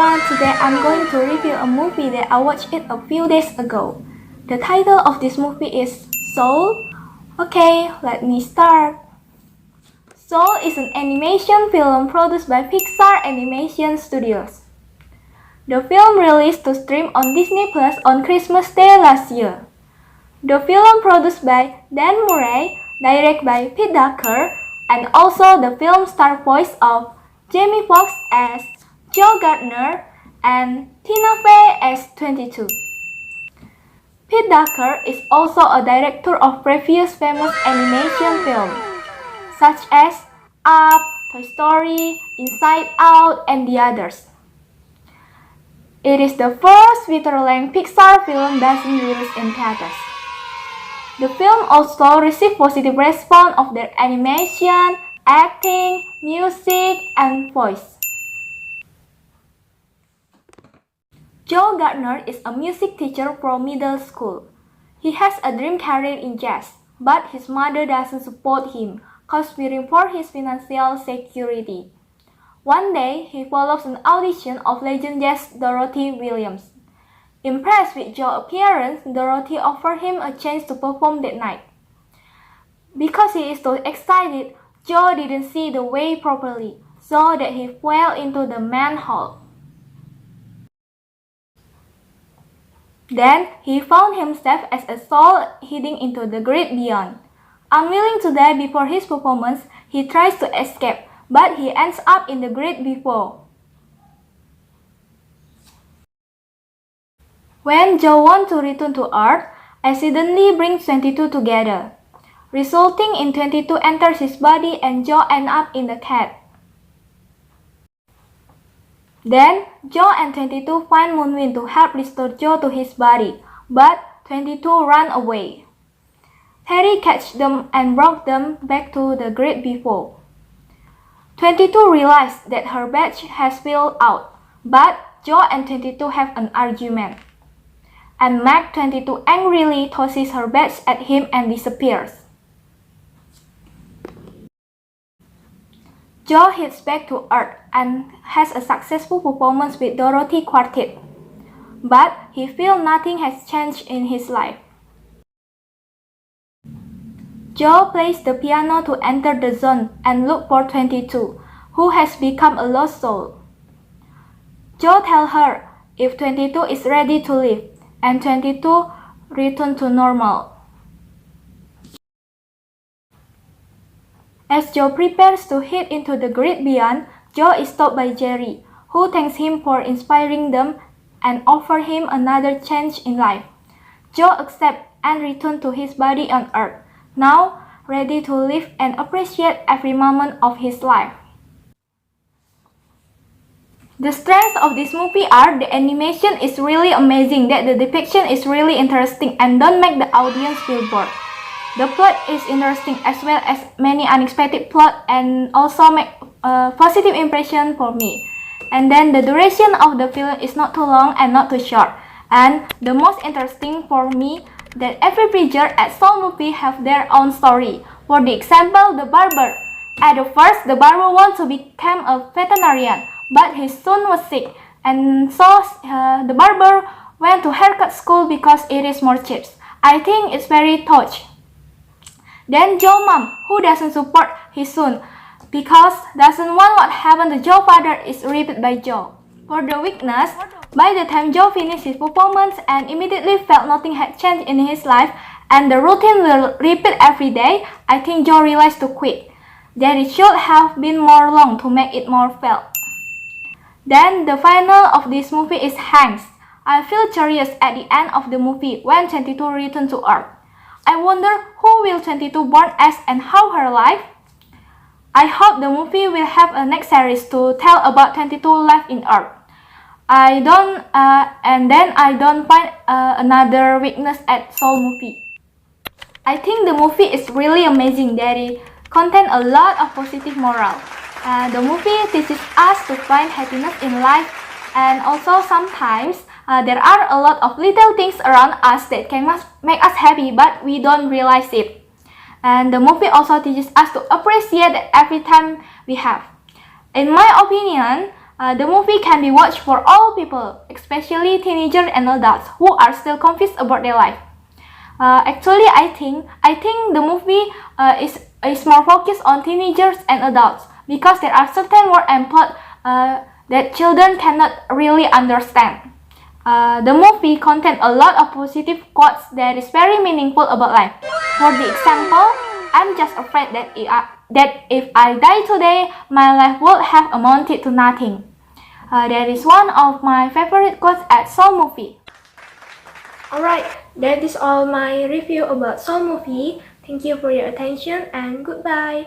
everyone, today I'm going to review a movie that I watched it a few days ago. The title of this movie is Soul. Okay, let me start. Soul is an animation film produced by Pixar Animation Studios. The film released to stream on Disney Plus on Christmas Day last year. The film produced by Dan Murray, directed by Pete Ducker, and also the film star voice of Jamie Foxx as Joe Gardner and Tina Fey as 22. Pete Ducker is also a director of previous famous animation films, such as Up, Toy Story, Inside Out, and the others. It is the first feature-length Pixar film that is released in theaters. The film also received positive response of their animation, acting, music, and voice. Joe Gardner is a music teacher from middle school. He has a dream career in jazz, but his mother doesn't support him, conspiring for his financial security. One day, he follows an audition of legend jazz Dorothy Williams. Impressed with Joe's appearance, Dorothy offered him a chance to perform that night. Because he is so excited, Joe didn't see the way properly, so that he fell into the manhole. Then, he found himself as a soul heading into the great beyond. Unwilling to die before his performance, he tries to escape, but he ends up in the great before. When Joe wants to return to Earth, accidentally brings 22 together, resulting in 22 enters his body and Joe ends up in the cat. Then, Joe and 22 find Moonwind to help restore Joe to his body, but 22 run away. Terry catches them and brought them back to the great before. 22 realizes that her batch has filled out, but Joe and 22 have an argument. And Mac 22 angrily tosses her badge at him and disappears. Joe heads back to Earth and has a successful performance with Dorothy Quartet, but he feels nothing has changed in his life. Joe plays the piano to enter the zone and look for 22, who has become a lost soul. Joe tells her if 22 is ready to leave, and 22 return to normal. As Joe prepares to head into the great beyond, Joe is stopped by Jerry, who thanks him for inspiring them and offers him another chance in life. Joe accepts and returns to his body on Earth, now ready to live and appreciate every moment of his life. The strengths of this movie are the animation is really amazing, that the depiction is really interesting and don't make the audience feel bored. The plot is interesting as well as many unexpected plot and also make a positive impression for me. And then the duration of the film is not too long and not too short. And the most interesting for me that every preacher at Soul movie have their own story. For the example, the barber. At the first, the barber wants to become a veterinarian, but his son was sick, and so the barber went to haircut school because it is more cheap. I think it's very touch. Then Joe's mom, who doesn't support his son because doesn't want what happened to Joe's father is repeated by Joe. For the weakness, by the time Joe finished his performance and immediately felt nothing had changed in his life and the routine will repeat every day, I think Joe realized to quit. That it should have been more long to make it more felt. Then the final of this movie is Hanks. I feel curious at the end of the movie when 22 returns to Earth. I wonder who will 22 born as and how her life. I hope the movie will have a next series to tell about 22 life in Earth. I don't find another weakness at Soul movie. I think the movie is really amazing that it contains a lot of positive moral. The movie teaches us to find happiness in life, and also sometimes there are a lot of little things around us that can make us happy, but we don't realize it. And the movie also teaches us to appreciate every time we have. In my opinion, The movie can be watched for all people, especially teenagers and adults who are still confused about their life. Actually, I think the movie is more focused on teenagers and adults because there are certain words and plot that children cannot really understand. The movie contains a lot of positive quotes that is very meaningful about life. For the example, I'm just afraid that if I die today, my life would have amounted to nothing. That is one of my favorite quotes at Soul movie. Alright, that is all my review about Soul movie. Thank you for your attention and goodbye.